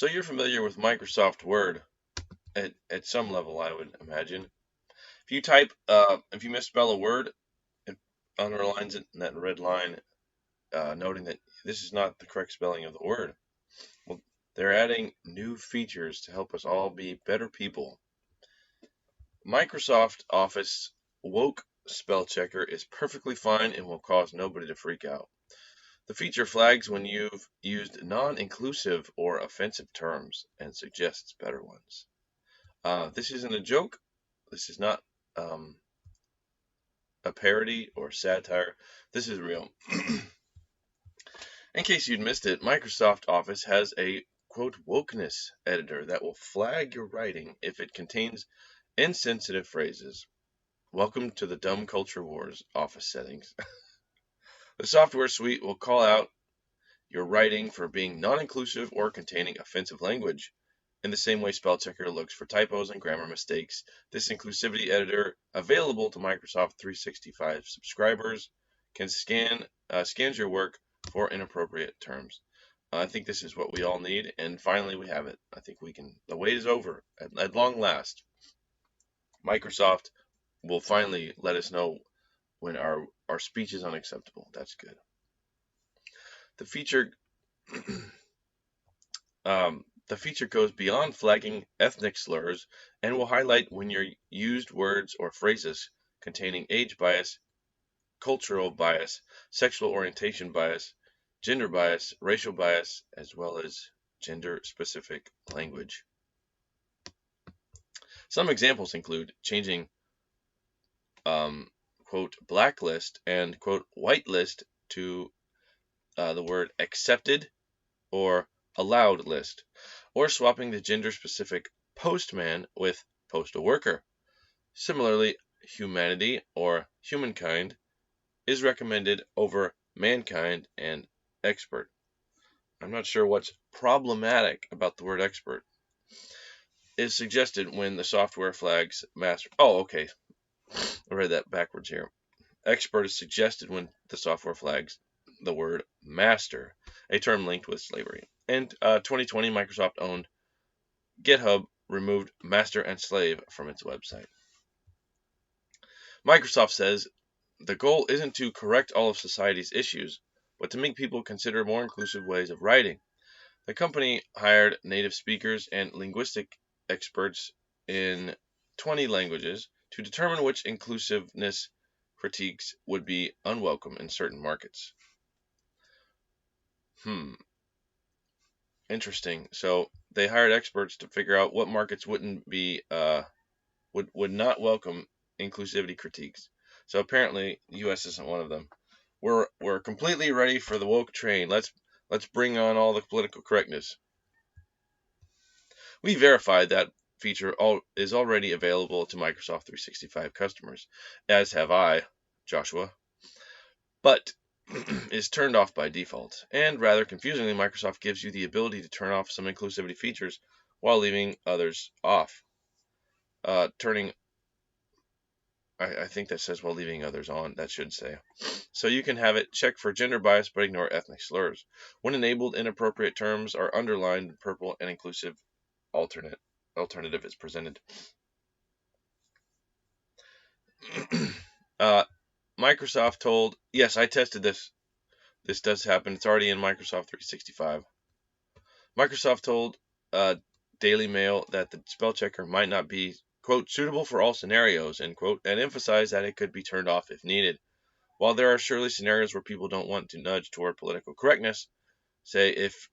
So you're familiar with Microsoft Word at some level, I would imagine. If you misspell a word, it underlines it in that red line, noting that this is not the correct spelling of the word. Well, they're adding new features to help us all be better people. Microsoft Office Woke Spell Checker is perfectly fine and will cause nobody to freak out. The feature flags when you've used non-inclusive or offensive terms and suggests better ones. This isn't a joke. This is not a parody or satire. This is real. In case you'd missed it, Microsoft Office has a quote wokeness editor that will flag your writing if it contains insensitive phrases. Welcome to the Dumb Culture Wars Office settings. The software suite will call out your writing for being non-inclusive or containing offensive language. In the same way spell checker looks for typos and grammar mistakes, this inclusivity editor, available to Microsoft 365 subscribers, can scans your work for inappropriate terms. I think this is what we all need, and finally we have it. I think we can. The wait is over at long last. Microsoft will finally let us know when our speech is unacceptable. That's good. The feature The feature goes beyond flagging ethnic slurs and will highlight when your used words or phrases containing age bias, cultural bias, sexual orientation bias, gender bias, racial bias, as well as gender-specific language. Some examples include changing quote blacklist and quote whitelist to the word accepted or allowed list, or swapping the gender-specific postman with postal worker. Similarly, humanity or humankind is recommended over mankind and expert. I'm not sure what's problematic about the word expert. Is suggested when the software flags master. Oh, okay. I read that backwards here. Expert is suggested when the software flags the word master, a term linked with slavery. In 2020, Microsoft owned GitHub removed master and slave from its website. Microsoft says the goal isn't to correct all of society's issues, but to make people consider more inclusive ways of writing. The company hired native speakers and linguistic experts in 20 languages to determine which inclusiveness critiques would be unwelcome in certain markets. Interesting. So they hired experts to figure out what markets wouldn't be would not welcome inclusivity critiques. So apparently the U.S. isn't one of them. We're completely ready for the woke train. Let's bring on all the political correctness. We verified that feature is already available to Microsoft 365 customers, as have I, Joshua. But is turned off by default, and rather confusingly, Microsoft gives you the ability to turn off some inclusivity features while leaving others off. I think that says while leaving others on, that should say. So you can have it check for gender bias but ignore ethnic slurs. When enabled, inappropriate terms are underlined in purple and inclusive alternative is presented. Microsoft told, yes, I tested this. This does happen. It's already in Microsoft 365. Microsoft told Daily Mail that the spell checker might not be, quote, suitable for all scenarios, end quote, and emphasized that it could be turned off if needed. While there are surely scenarios where people don't want to nudge toward political correctness, say if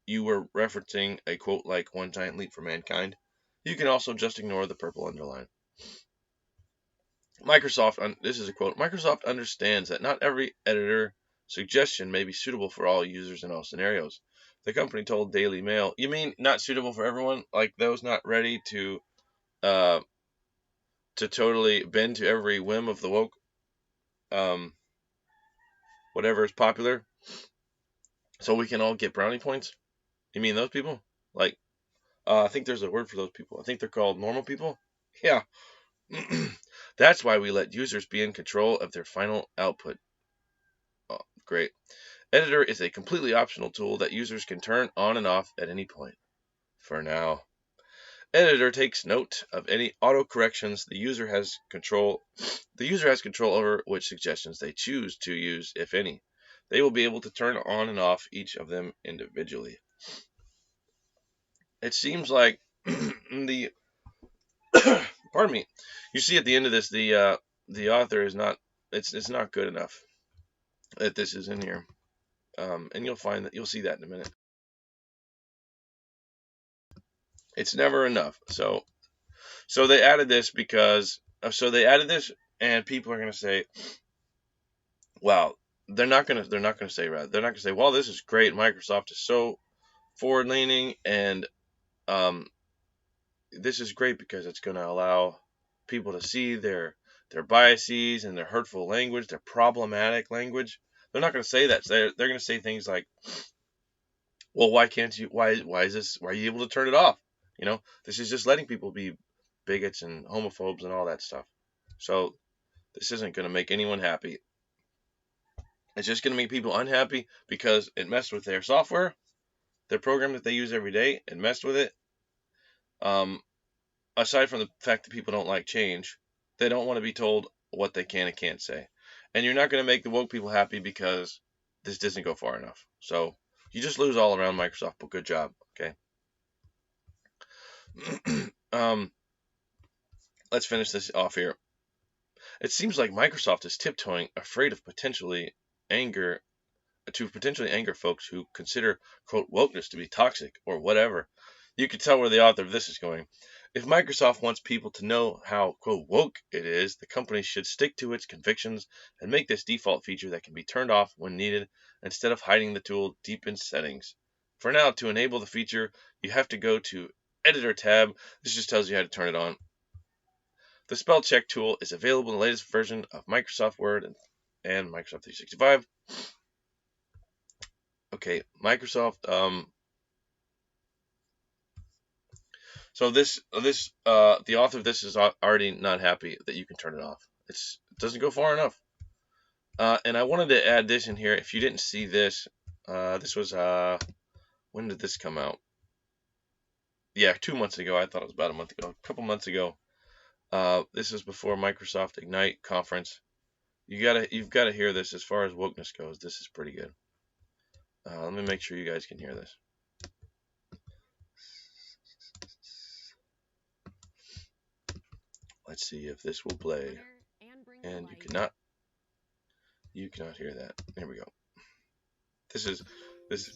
you were referencing a quote like One Giant Leap for Mankind, you can also just ignore the purple underline. This is a quote, Microsoft understands that not every editor suggestion may be suitable for all users in all scenarios. The company told Daily Mail, you mean not suitable for everyone? Like those not ready to totally bend to every whim of the woke, whatever is popular, so we can all get brownie points? You mean those people? Like, I think there's a word for those people. I think they're called normal people. Yeah. That's why we let users be in control of their final output. Oh, great. Editor is a completely optional tool that users can turn on and off at any point. for now. Editor takes note of any auto corrections the user has control over which suggestions they choose to use, if any. They will be able to turn on and off each of them individually. It seems like the pardon me. You see at the end of this, the author is not. It's not good enough that this is in here, and you'll see that in a minute. It's never enough. So they added this and people are gonna say, "Wow." They're not gonna say, "Well, this is great. Microsoft is so forward leaning, and um, this is great because it's going to allow people to see their biases and their hurtful language, their problematic language." They're not going to say that. They're going to say things like, "Well, why can't you? Why is this? Why are you able to turn it off? This is just letting people be bigots and homophobes and all that stuff." So this isn't going to make anyone happy. It's just going to make people unhappy because it messed with their software, their program that they use every day. It messed with it. Um, Aside from the fact that people don't like change, they don't want to be told what they can and can't say. And you're not going to make the woke people happy because this doesn't go far enough. So you just lose all around, Microsoft, but good job. Okay. Let's finish this off here. It seems like Microsoft is tiptoeing, afraid of potentially anger folks who consider, quote, wokeness to be toxic or whatever. You can tell where the author of this is going. If Microsoft wants people to know how, quote, woke it is, the company should stick to its convictions and make this default feature that can be turned off when needed instead of hiding the tool deep in settings. For now, to enable the feature, you have to go to Editor tab. This just tells you how to turn it on. The spell check tool is available in the latest version of Microsoft Word and Microsoft 365. Okay, Microsoft. So the author of this is already not happy that you can turn it off. It doesn't go far enough. And I wanted to add this in here. If you didn't see this, this was when did this come out? Yeah, 2 months ago. I thought it was about a month ago. A couple months ago. This is before Microsoft Ignite conference. You've gotta hear this. As far as wokeness goes, this is pretty good. Let me make sure you guys can hear this. Let's see if this will play. And you cannot hear that. There we go. This is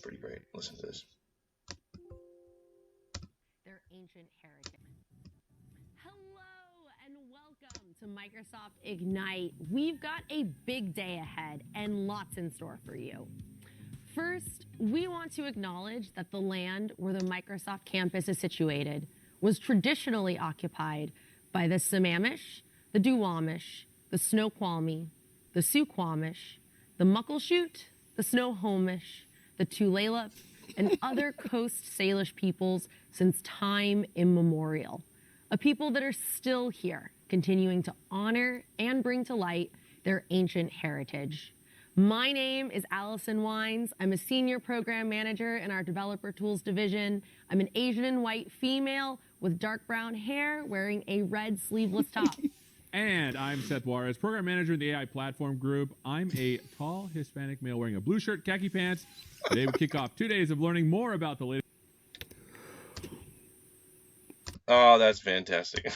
pretty great. Listen to this. Their ancient heritage. Hello and welcome to Microsoft Ignite. We've got a big day ahead and lots in store for you. First, we want to acknowledge that the land where the Microsoft campus is situated was traditionally occupied by the Sammamish, the Duwamish, the Snoqualmie, the Suquamish, the Muckleshoot, the Snohomish, the Tulalip, and other Coast Salish peoples since time immemorial. A people that are still here, continuing to honor and bring to light their ancient heritage. My name is Allison Wines. I'm a senior program manager in our developer tools division. I'm an Asian and white female with dark brown hair wearing a red sleeveless top. And I'm Seth Juarez, program manager in the AI platform group. I'm a tall Hispanic male wearing a blue shirt, khaki pants. Today we kick off 2 days of learning more about the latest. Oh, that's fantastic.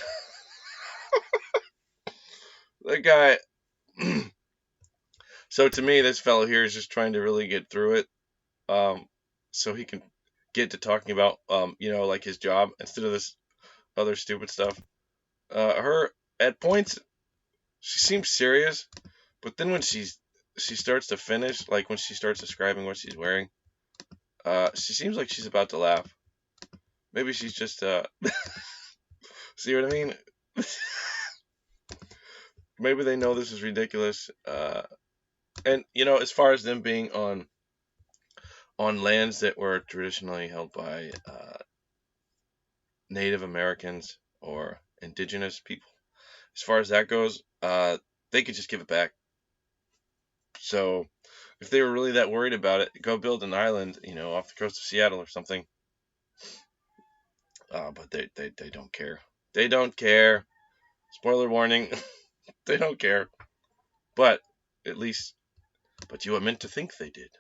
The guy. So to me, this fellow here is just trying to really get through it, so he can get to talking about, like his job instead of this other stupid stuff. Her at points, she seems serious, but then when she starts to finish, like when she starts describing what she's wearing, she seems like she's about to laugh. Maybe she's just see what I mean? Maybe they know this is ridiculous. And as far as them being on lands that were traditionally held by Native Americans or indigenous people, as far as that goes, they could just give it back. So if they were really that worried about it, go build an island, off the coast of Seattle or something. But they don't care. They don't care. Spoiler warning. They don't care. But at least, but you were meant to think they did.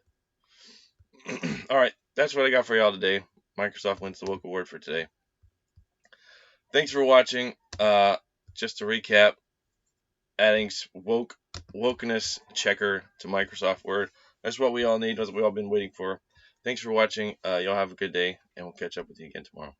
All right, that's what I got for y'all today. Microsoft wins the Woke Award for today. Thanks for watching. Just to recap, adding wokeness checker to Microsoft Word. That's what we all need. That's what we all been waiting for. Thanks for watching. Y'all have a good day, and we'll catch up with you again tomorrow.